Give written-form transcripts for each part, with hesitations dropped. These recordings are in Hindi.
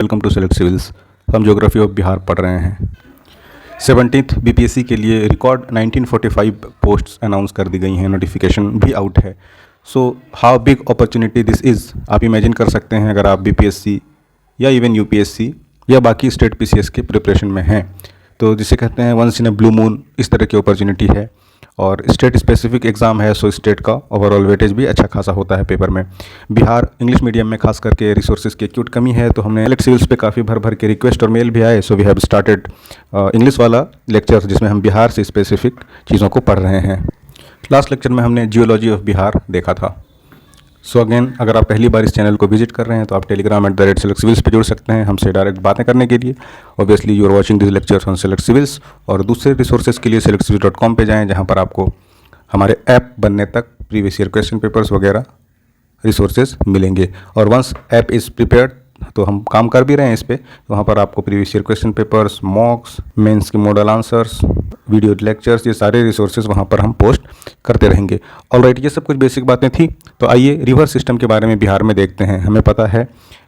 Welcome to Select Civils. हम ज्योग्राफी ऑफ बिहार पढ़ रहे हैं। 17th बीपीएससी के लिए रिकॉर्ड 1945 पोस्ट्स अनाउंस कर दी गई हैं, नोटिफिकेशन भी आउट है। So how big opportunity this is, आप इमेजिन कर सकते हैं अगर आप बीपीएससी या इवन यूपीएससी या बाकी स्टेट पीसीएस के प्रिपरेशन में हैं तो जिसे कहते हैं once in a blue moon, इस तरह की अपॉर्चुनिटी है। और स्टेट स्पेसिफिक एग्ज़ाम है, सो स्टेट का ओवरऑल वेटेज भी अच्छा खासा होता है पेपर में। बिहार इंग्लिश मीडियम में खास करके रिसोर्सेज की एक्यूट कमी है, तो हमने सेलेक्ट सिविल्स पे काफ़ी भर भर के रिक्वेस्ट और मेल भी आए। So we have started English वाला लेक्चर जिसमें हम बिहार से स्पेसिफिक चीज़ों को पढ़ रहे हैं। लास्ट लेक्चर में हमने जियोलॉजी ऑफ बिहार देखा था। सो अगेन, अगर आप पहली बार इस चैनल को विजिट कर रहे हैं तो आप टेलीग्राम @सेलेक्ट सिविल्स पे जुड़ सकते हैं हमसे डायरेक्ट बातें करने के लिए। Obviously you are watching this lectures on Select Civils, और दूसरे रिसोर्सेज के लिए selectcivils.com पे जाएं, जहां पर आपको हमारे ऐप बनने तक प्रीवियस ईयर क्वेश्चन पेपर्स वगैरह रिसोर्सेज मिलेंगे। और वंस ऐप इज़ प्रिपेयर्ड, तो हम काम कर भी रहे हैं इस पर, तो वहाँ पर आपको previous year question papers, mocks, mains के मॉडल आंसर्स, वीडियो लेक्चर्स, ये सारे रिसोर्सेज वहाँ पर हम पोस्ट करते रहेंगे। ऑलराइट, ये सब कुछ बेसिक बातें थी। तो आइए रिवर सिस्टम के बारे में बिहार में देखते हैं। हमें पता है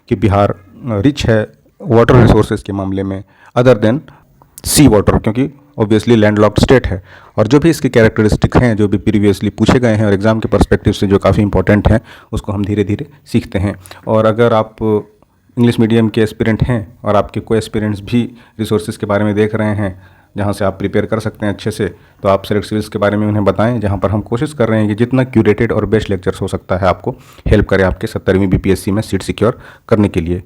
कि बिहार रिच है वाटर रिसोर्सेज के मामले में, अदर देन सी वाटर, क्योंकि ऑब्वियसली लैंडलॉक्ड स्टेट है। और जो भी इसके कैरेक्टरिस्टिक हैं, जो भी प्रीवियसली पूछे गए हैं और एग्ज़ाम के पर्सपेक्टिव से जो काफ़ी इंपॉर्टेंट हैं, उसको हम धीरे धीरे सीखते हैं। और अगर आप इंग्लिश मीडियम के एस्पिरेंट हैं और आपके कोई एस्पिरेंट्स भी रिसोर्सेज के बारे में देख रहे हैं जहाँ से आप प्रिपेयर कर सकते हैं अच्छे से, तो आप सेलेक्ट सिविल्स के बारे में उन्हें बताएं, जहाँ पर हम कोशिश कर रहे हैं कि जितना क्यूरेटेड और बेस्ट लेक्चर्स हो सकता है आपको हेल्प करें आपके 70वीं बीपीएससी में सीट सिक्योर करने के लिए।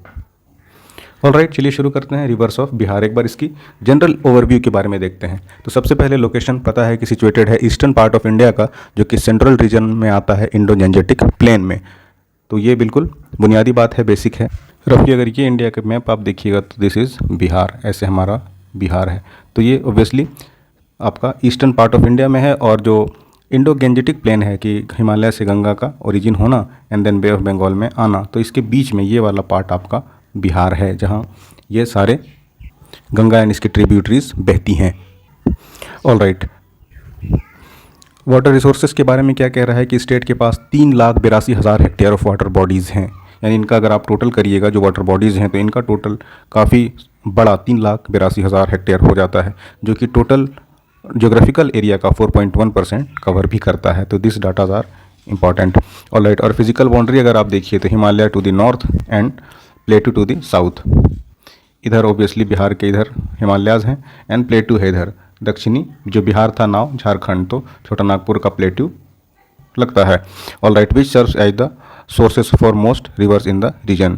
ऑलराइट, चलिए शुरू करते हैं रिवर्स ऑफ बिहार। एक बार इसकी जनरल ओवरव्यू के बारे में देखते हैं। तो सबसे पहले लोकेशन पता है कि सिचुएटेड है ईस्टर्न पार्ट ऑफ इंडिया का, जो कि सेंट्रल रीजन में आता है, इंडो गैंजेटिक प्लेन में। तो ये बिल्कुल बुनियादी बात है, बेसिक है। रफली अगर ये इंडिया का मैप आप देखिएगा तो दिस इज़ बिहार, ऐसे हमारा बिहार है। तो ये ऑब्वियसली आपका ईस्टर्न पार्ट ऑफ इंडिया में है। और जो इंडो गैंजेटिक प्लेन है कि हिमालय से गंगा का ओरिजिन होना and then Bay of Bengal में आना, तो इसके बीच में ये वाला पार्ट आपका बिहार है, जहाँ ये सारे गंगा एंड इसकी ट्रिब्यूटरीज बहती हैं। ऑलराइट, वाटर रिसोर्सेज के बारे में क्या कह रहा है कि स्टेट के पास 3,82,000 हेक्टेयर ऑफ वाटर बॉडीज़ हैं। यानी इनका अगर आप टोटल करिएगा जो वाटर बॉडीज़ हैं, तो इनका टोटल काफ़ी बड़ा 3,82,000 हेक्टेयर हो जाता है, जो कि टोटल ज्योग्राफिकल एरिया का 4.1% कवर भी करता है। तो this datas are important. Alright, और फिजिकल बाउंड्री अगर आप देखिए तो Himalaya to the north and plateau to the south. इधर ऑब्वियसली बिहार के इधर हिमालयाज़ हैं एंड प्लेटू है इधर दक्षिणी, जो बिहार था नाउ झारखंड, तो छोटा नागपुर का प्लेटू लगता है। Alright, which serves as the sources for most rivers in the region.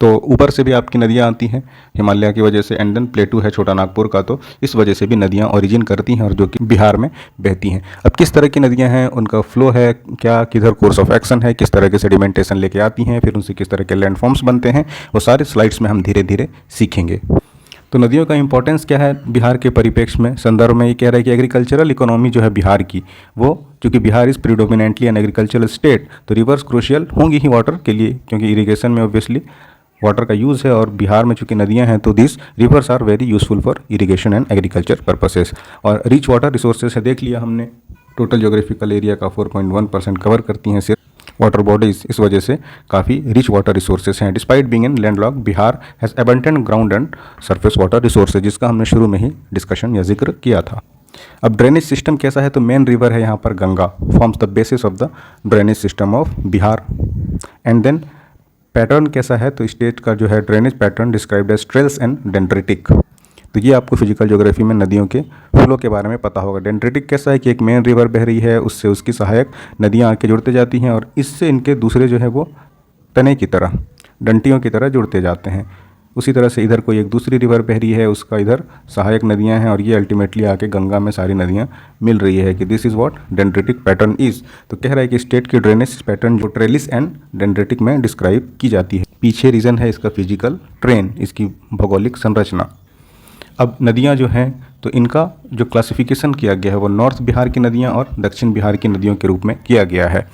तो ऊपर से भी आपकी नदियाँ आती हैं हिमालय की वजह से, एंड देन प्लेटू है छोटा नागपुर का, तो इस वजह से भी नदियाँ ओरिजिन करती हैं और जो कि बिहार में बहती हैं। अब किस तरह की नदियाँ हैं, उनका फ्लो है क्या, किधर कोर्स ऑफ एक्शन है, किस तरह के सेडिमेंटेशन लेके आती हैं, फिर उनसे किस तरह के लैंडफॉर्म्स बनते हैं, वो सारे स्लाइड्स में हम धीरे धीरे सीखेंगे। तो नदियों का इंपॉर्टेंस क्या है बिहार के परिप्रेक्ष्य में, संदर्भ में ये कह रहा है कि एग्रीकल्चरल इकोनॉमी जो है बिहार की, वो चूँकि Bihar is predominantly an agricultural state, तो रिवर्स क्रूशियल होंगी ही वाटर के लिए, क्योंकि इरीगेशन में ऑब्वियसली वाटर का यूज़ है। और बिहार में चूँकि नदियाँ हैं, तो this rivers are very useful for irrigation and agriculture purposes. और रिच वाटर रिसोर्सेज है, देख लिया हमने, टोटल ज्योग्राफिकल एरिया का 4.1% कवर करती हैं सिर्फ वाटर बॉडीज़, इस वजह से काफ़ी रिच वाटर रिसोर्सेज हैं। Despite being in landlock, Bihar has abundant ground and surface water resources, जिसका हमने शुरू में ही डिस्कशन या जिक्र किया था। अब ड्रेनेज सिस्टम कैसा है, तो मेन रिवर है यहाँ पर Ganga, forms the basis of the drainage system of Bihar. And then pattern कैसा है, तो स्टेट का जो है drainage pattern described as trellis and dendritic. तो ये आपको फिजिकल ज्योग्राफी में नदियों के फ्लो के बारे में पता होगा। डेंड्रेटिक कैसा है कि एक मेन रिवर बह रही है, उससे उसकी सहायक नदियाँ आके जुड़ते जाती हैं, और इससे इनके दूसरे जो है वो तने की तरह, डंटियों की तरह जुड़ते जाते हैं। उसी तरह से इधर कोई एक दूसरी रिवर बह रही है, उसका इधर सहायक नदियां हैं, और ये अल्टीमेटली आके गंगा में सारी नदियां मिल रही है, कि this is what dendritic pattern is. तो कह रहा है कि स्टेट की ड्रेनेज पैटर्न जो ट्रेलिस एंड डेंड्रेटिक में डिस्क्राइब की जाती है। पीछे रीज़न है इसका फिजिकल ट्रेन, इसकी भौगोलिक संरचना। अब नदियाँ जो हैं, तो इनका जो क्लासिफिकेशन किया गया है वो नॉर्थ बिहार की नदियाँ और दक्षिण बिहार की नदियों के रूप में किया गया है।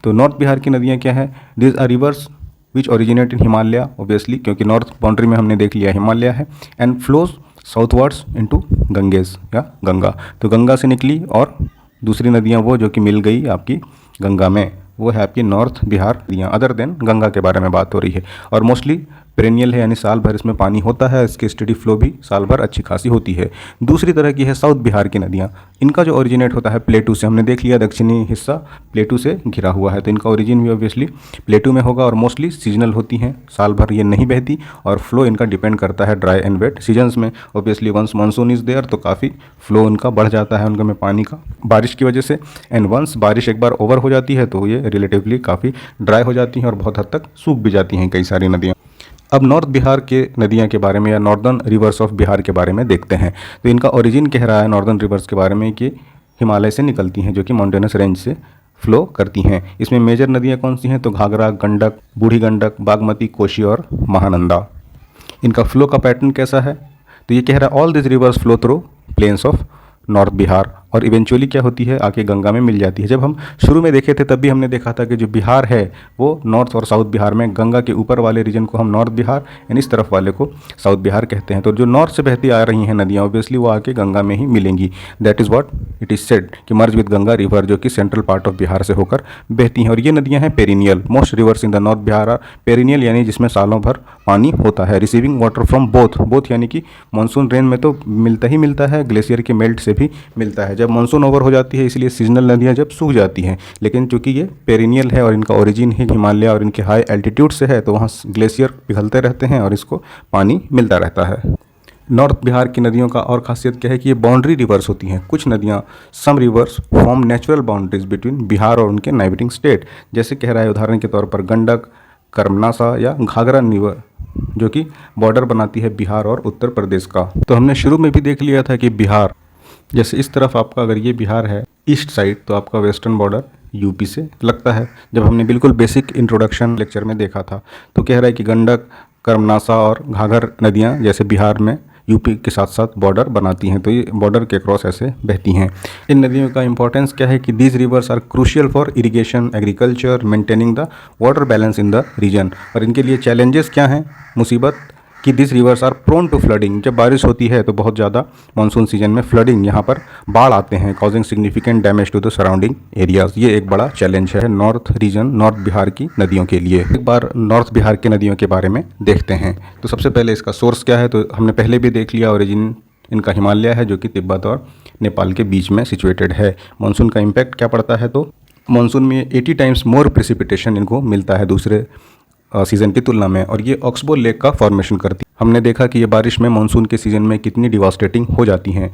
तो नॉर्थ बिहार की नदियाँ क्या है, this are rivers which originate in Himalaya, obviously क्योंकि नॉर्थ बाउंड्री में हमने देख लिया हिमालय है, and flows southwards into Ganges या गंगा। तो गंगा से निकली और दूसरी नदियाँ वो जो कि मिल गई आपकी गंगा में, वो है आपकी नॉर्थ बिहार नदियाँ, अदर देन गंगा के बारे में बात हो रही है। और मोस्टली पेरेनियल है यानी साल भर इसमें पानी होता है, इसकी स्टेडी फ्लो भी साल भर अच्छी खासी होती है। दूसरी तरह की है साउथ बिहार की नदियाँ। इनका जो ओरिजिनेट होता है प्लेटू से, हमने देख लिया दक्षिणी हिस्सा प्लेटू से घिरा हुआ है, तो इनका ओरिजिन भी ऑब्वियसली प्लेटू में होगा और मोस्टली सीजनल होती हैं, साल भर ये नहीं बहती और फ्लो इनका डिपेंड करता है ड्राई एंड वेट सीजन्स में। Obviously once monsoon is there तो काफ़ी फ्लो उनका बढ़ जाता है उनका में पानी का बारिश की वजह से, एंड वंस बारिश एक बार ओवर हो जाती है तो ये रिलेटिवली काफ़ी ड्राई हो जाती हैं और बहुत हद तक सूख भी जाती हैं कई सारी नदियाँ। अब नॉर्थ बिहार के नदियाँ के बारे में या नॉर्दर्न रिवर्स ऑफ बिहार के बारे में देखते हैं। तो इनका ओरिजिन कह रहा है नॉर्दर्न रिवर्स के बारे में कि हिमालय से निकलती हैं, जो कि माउंटेनस रेंज से फ्लो करती हैं। इसमें मेजर नदियाँ कौन सी हैं? तो घाघरा, गंडक, बूढ़ी गंडक, बागमती, कोशी और महानंदा। इनका फ्लो का पैटर्न कैसा है? तो ये कह रहा है all this rivers flow through plains of north Bihar, और इवेंचुअली क्या होती है आके गंगा में मिल जाती है। जब हम शुरू में देखे थे तब भी हमने देखा था कि जो बिहार है वो नॉर्थ और साउथ बिहार में, गंगा के ऊपर वाले रीजन को हम नॉर्थ बिहार एंड इस तरफ वाले को साउथ बिहार कहते हैं। तो जो नॉर्थ से बहती आ रही हैं नदियाँ ऑब्वियसली वो आके गंगा में ही मिलेंगी। That is what it is said कि मर्ज विद गंगा रिवर, जो कि सेंट्रल पार्ट ऑफ बिहार से होकर बहती हैं। और ये नदियाँ हैं perennial. Most rivers in the north Bihar are perennial, यानी जिसमें सालों भर पानी होता है। रिसीविंग वाटर फ्रॉम बोथ यानी कि मानसून रेन में तो मिलता ही मिलता है, ग्लेशियर के मेल्ट से भी मिलता है। जब मानसून ओवर हो जाती है इसलिए सीजनल नदियाँ जब सूख जाती हैं, लेकिन चूंकि ये पेरिनियल है और इनका ओरिजिन ही हिमालय और इनके हाई एल्टीट्यूड से है तो वहाँ ग्लेशियर पिघलते रहते हैं और इसको पानी मिलता रहता है। नॉर्थ बिहार की नदियों का और खासियत क्या है कि ये बाउंड्री रिवर्स होती हैं। कुछ नदियाँ some rivers form natural boundaries between Bihar और उनके नाइबरिंग स्टेट। जैसे कह रहा है उदाहरण के तौर पर गंडक, कर्मनासा या घाघरा रिवर, जो कि बॉर्डर बनाती है बिहार और उत्तर प्रदेश का। तो हमने शुरू में भी देख लिया था कि बिहार, जैसे इस तरफ आपका अगर ये बिहार है ईस्ट साइड तो आपका वेस्टर्न बॉर्डर यूपी से लगता है। जब हमने बिल्कुल बेसिक इंट्रोडक्शन लेक्चर में देखा था तो कह रहा है कि गंडक, कर्मनासा और घाघर नदियाँ जैसे बिहार में यूपी के साथ साथ बॉर्डर बनाती हैं, तो ये बॉर्डर के क्रॉस ऐसे बहती हैं। इन नदियों का इंपॉर्टेंस क्या है कि these rivers are crucial for irrigation, agriculture, maintaining the water balance in the region. और इनके लिए चैलेंजेस क्या हैं, मुसीबत, कि this rivers are prone to flooding. जब बारिश होती है तो बहुत ज़्यादा मानसून सीजन में फ्लडिंग, यहाँ पर बाढ़ आते हैं, causing significant damage to the surrounding areas. ये एक बड़ा चैलेंज है नॉर्थ रीजन, नॉर्थ बिहार की नदियों के लिए। एक बार नॉर्थ बिहार की नदियों के बारे में देखते हैं। तो सबसे पहले इसका सोर्स क्या है, तो हमने पहले भी देख लिया, ओरिजिन इनका हिमालय है जो कि तिब्बत और नेपाल के बीच में सिचुएटेड है। मानसून का इम्पैक्ट क्या पड़ता है, तो मानसून में 80 टाइम्स मोर प्रेसिपिटेशन इनको मिलता है दूसरे सीज़न की तुलना में, और ये ऑक्सबो लेक का फॉर्मेशन करती है। हमने देखा कि ये बारिश में मानसून के सीज़न में कितनी डिवास्टेटिंग हो जाती हैं,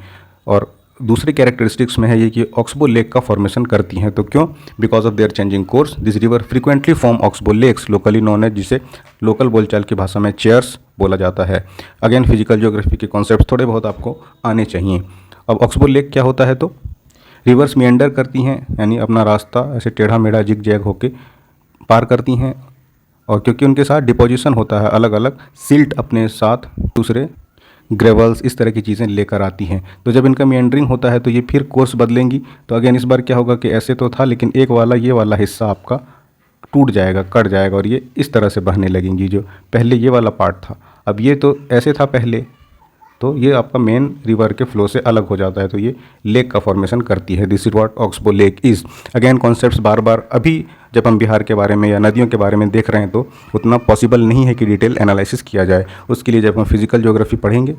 और दूसरी कैरेक्टरिस्टिक्स में है ये कि ऑक्सबो लेक का फॉर्मेशन करती हैं। तो क्यों? Because of their changing course this river frequently form oxbow lakes, locally known as, जिसे लोकल बोलचाल की भाषा में चेयर्स बोला जाता है। अगेन फिजिकल ज्योग्राफी के कॉन्सेप्ट थोड़े बहुत आपको आने चाहिए। अब ऑक्सबो लेक क्या होता है, तो रिवर्स मिएंडर करती हैं, यानी अपना रास्ता ऐसे टेढ़ा मेढ़ा जिग जैग होके पार करती हैं, और क्योंकि उनके साथ डिपोजिशन होता है, अलग अलग सिल्ट अपने साथ दूसरे ग्रेवल्स इस तरह की चीज़ें लेकर आती हैं। तो जब इनका मिएंडरिंग होता है तो ये फिर कोर्स बदलेंगी। तो अगेन इस बार क्या होगा कि ऐसे तो था लेकिन एक वाला ये वाला हिस्सा आपका टूट जाएगा, कट जाएगा, और ये इस तरह से बहने लगेंगी। जो पहले ये वाला पार्ट था, अब ये तो ऐसे था पहले, तो ये आपका मेन रिवर के फ्लो से अलग हो जाता है, तो ये लेक का फॉर्मेशन करती है। This is what oxbow lake is. Again concepts बार बार अभी जब हम बिहार के बारे में या नदियों के बारे में देख रहे हैं तो उतना पॉसिबल नहीं है कि डिटेल एनालिसिस किया जाए। उसके लिए जब हम फिजिकल ज्योग्राफी पढ़ेंगे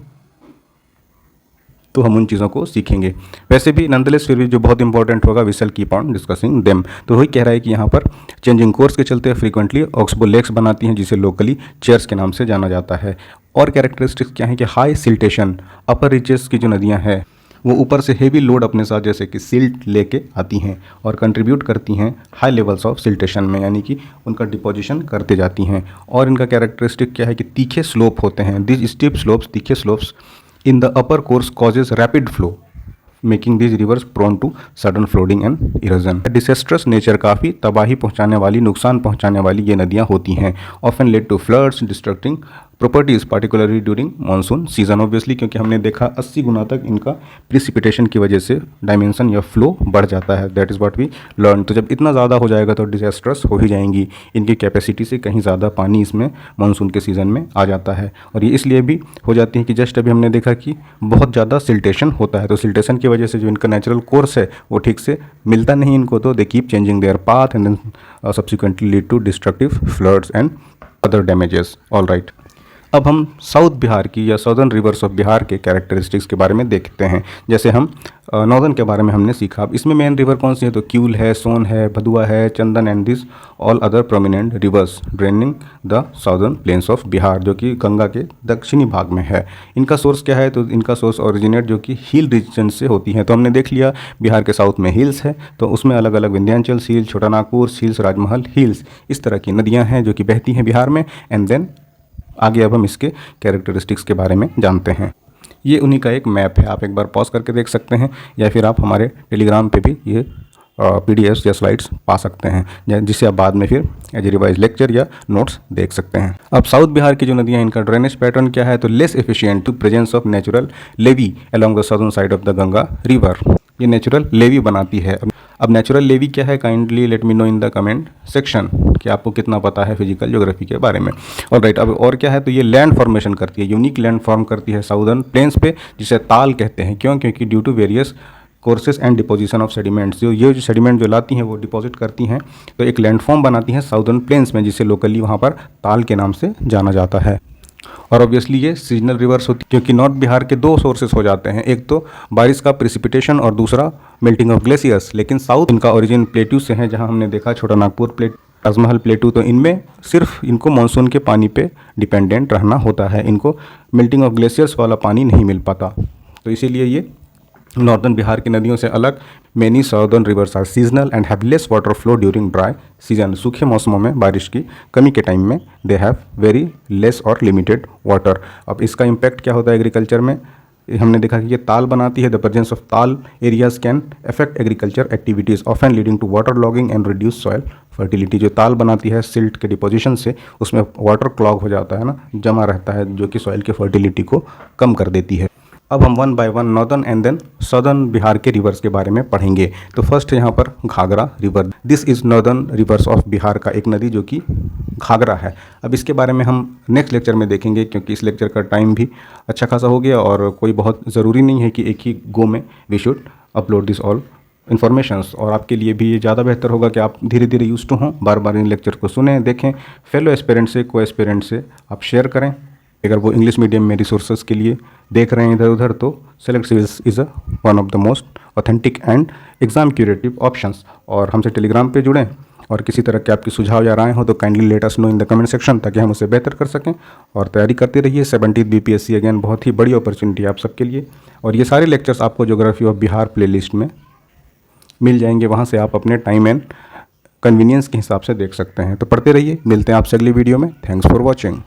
तो हम उन चीज़ों को सीखेंगे। वैसे भी नंदलेस फिर भी जो बहुत इंपॉर्टेंट होगा we shall keep on discussing them. तो वही कह रहा है कि यहाँ पर चेंजिंग कोर्स के चलते फ्रीक्वेंटली ऑक्सबो लेक्स बनाती हैं, जिसे लोकली चेयर्स के नाम से जाना जाता है। और कैरेक्टरिस्टिक्स क्या है कि हाई सिल्टेशन, अपर रीचेस की जो नदियाँ हैं वो ऊपर से हेवी लोड अपने साथ जैसे कि सिल्ट लेके आती हैं और कंट्रीब्यूट करती हैं हाई लेवल्स ऑफ सिल्टेशन में, यानी कि उनका डिपोजिशन करते जाती हैं। और इनका कैरेक्टरिस्टिक क्या है कि तीखे स्लोप होते हैं। दिस स्टीप स्लोप्स, तीखे slopes in the upper course causes rapid flow, making this rivers prone to sudden flooding and erosion. Disastrous nature, काफ़ी तबाही पहुंचाने वाली, नुकसान पहुंचाने वाली ये नदियां होती हैं। Often lead to floods, destructing properties particularly during monsoon season. Obviously क्योंकि हमने देखा 80 गुना तक इनका प्रिसिपिटेशन की वजह से डायमेंशन या फ्लो बढ़ जाता है। That is what we learn. तो जब इतना ज़्यादा हो जाएगा तो डिजास्ट्रस हो ही जाएंगी। इनकी कैपेसिटी से कहीं ज़्यादा पानी इसमें मानसून के सीज़न में आ जाता है, और ये इसलिए भी हो जाती है कि जस्ट अभी हमने देखा कि बहुत ज़्यादा सिल्टेशन होता है, तो सिल्टेशन की वजह से जो इनका नेचुरल कोर्स है वो ठीक से मिलता नहीं इनको, तो they keep changing their path and then subsequently lead to destructive floods and other damages. All right, अब हम साउथ बिहार की या साउदर्न रिवर्स ऑफ बिहार के कैरेक्टरिस्टिक्स के बारे में देखते हैं। जैसे हम नॉर्दर्न के बारे में हमने सीखा। अब इसमें मेन रिवर कौन सी है, तो क्यूल है, सोन है, भदुआ है, Chandan and this all other prominent rivers draining the southern plains of Bihar, जो कि गंगा के दक्षिणी भाग में है। इनका सोर्स क्या है, तो इनका सोर्स ओरिजिनेट जो कि हिल रीजन से होती हैं। तो हमने देख लिया बिहार के साउथ में हिल्स है, तो उसमें अलग अलग विंध्याचल हिल्स, छोटा नागपुर हिल्स, राजमहल हिल्स, इस तरह की नदियाँ हैं जो कि बहती हैं बिहार में। एंड देन आगे अब हम इसके कैरेक्टरिस्टिक्स के बारे में जानते हैं। ये उन्हीं का एक मैप है, आप एक बार पॉज करके देख सकते हैं, या फिर आप हमारे टेलीग्राम पे भी ये PDFs या स्लाइड्स पा सकते हैं, जिसे आप बाद में फिर एज ए रिवाइज लेक्चर या नोट्स देख सकते हैं। अब साउथ बिहार की जो नदियाँ, इनका ड्रेनेज पैटर्न क्या है, तो less efficient to presence of natural levee along the southern side of the Ganga river. ये नेचुरल लेवी बनाती है। अब नेचुरल लेवी क्या है, kindly let me know in the comment section कि आपको कितना पता है फिजिकल ज्योग्राफी के बारे में। और राइट, अब और क्या है, तो ये लैंड फॉर्मेशन करती है, यूनिक लैंड फॉर्म करती है साउदर्न प्लेन्स पे, जिसे ताल कहते हैं। क्यों? क्योंकि due to various courses and deposition of sediments, जो सेडिमेंट जो लाती हैं वो डिपॉजिट करती हैं, तो एक लैंडफॉर्म बनाती हैं साउदर्न प्लेन्स में, जिसे लोकली वहाँ पर ताल के नाम से जाना जाता है। और ऑब्वियसली ये सीजनल रिवर्स होती है, क्योंकि नॉर्थ बिहार के दो सोर्सेस हो जाते हैं, एक तो बारिश का प्रिसिपिटेशन और दूसरा मेल्टिंग ऑफ ग्लेशियर्स। लेकिन साउथ इनका ओरिजिन प्लेट्यू से है, जहाँ हमने देखा छोटा नागपुर प्लेट, राजमहल प्लेटू, तो इनमें सिर्फ इनको मानसून के पानी पे डिपेंडेंट रहना होता है, इनको मेल्टिंग ऑफ ग्लेशियर्स वाला पानी नहीं मिल पाता। तो इसीलिए ये नॉर्दर्न बिहार की नदियों से अलग। Many southern rivers are seasonal and have less water flow during dry season. सूखे मौसमों में बारिश की कमी के टाइम में दे हैव वेरी लेस और लिमिटेड वाटर। अब इसका इम्पैक्ट क्या होता है एग्रीकल्चर में, हमने देखा कि ये ताल बनाती है। The presence of tal areas can affect agriculture activities often leading to water logging and reduce soil fertility. जो ताल बनाती है सिल्ट के डिपोजिशन से, उसमें वाटर क्लॉग हो जाता है ना, जमा रहता है, जो कि सॉइल के फर्टिलिटी को कम कर देती है। अब हम one by one northern and then southern Bihar के रिवर्स के बारे में पढ़ेंगे। तो फर्स्ट यहाँ पर Ghaghara river, this is northern rivers of Bihar का एक नदी जो कि घाघरा है। अब इसके बारे में हम नेक्स्ट लेक्चर में देखेंगे, क्योंकि इस लेक्चर का टाइम भी अच्छा खासा हो गया और कोई बहुत ज़रूरी नहीं है कि एक ही गो में we should upload this all informations. और आपके लिए भी ये ज़्यादा बेहतर होगा कि आप धीरे धीरे यूज टू हों, बार बार इन लेक्चर को सुनें, देखें, फेलो एस्पिरेंट से, को एस्पिरेंट से आप शेयर करें। अगर वो इंग्लिश मीडियम में रिसोर्सेज के लिए देख रहे हैं इधर उधर, तो select civils is one of the most authentic and exam curative options. और हमसे टेलीग्राम पे जुड़ें, और किसी तरह के आपकी सुझाव या राय हो तो kindly let us know in the comment section, ताकि हम उसे बेहतर कर सकें। और तैयारी करते रहिए। 17th BPSC अगेन बहुत ही बड़ी अपॉर्चुनिटी आप सबके लिए। और ये सारे लेक्चर्स आपको ज्योग्राफी ऑफ बिहार प्लेलिस्ट में मिल जाएंगे, वहाँ से आप अपने टाइम एंड कन्वीनियंस के हिसाब से देख सकते हैं। तो पढ़ते रहिए, मिलते हैं आपसे अगली वीडियो में। Thanks for watching.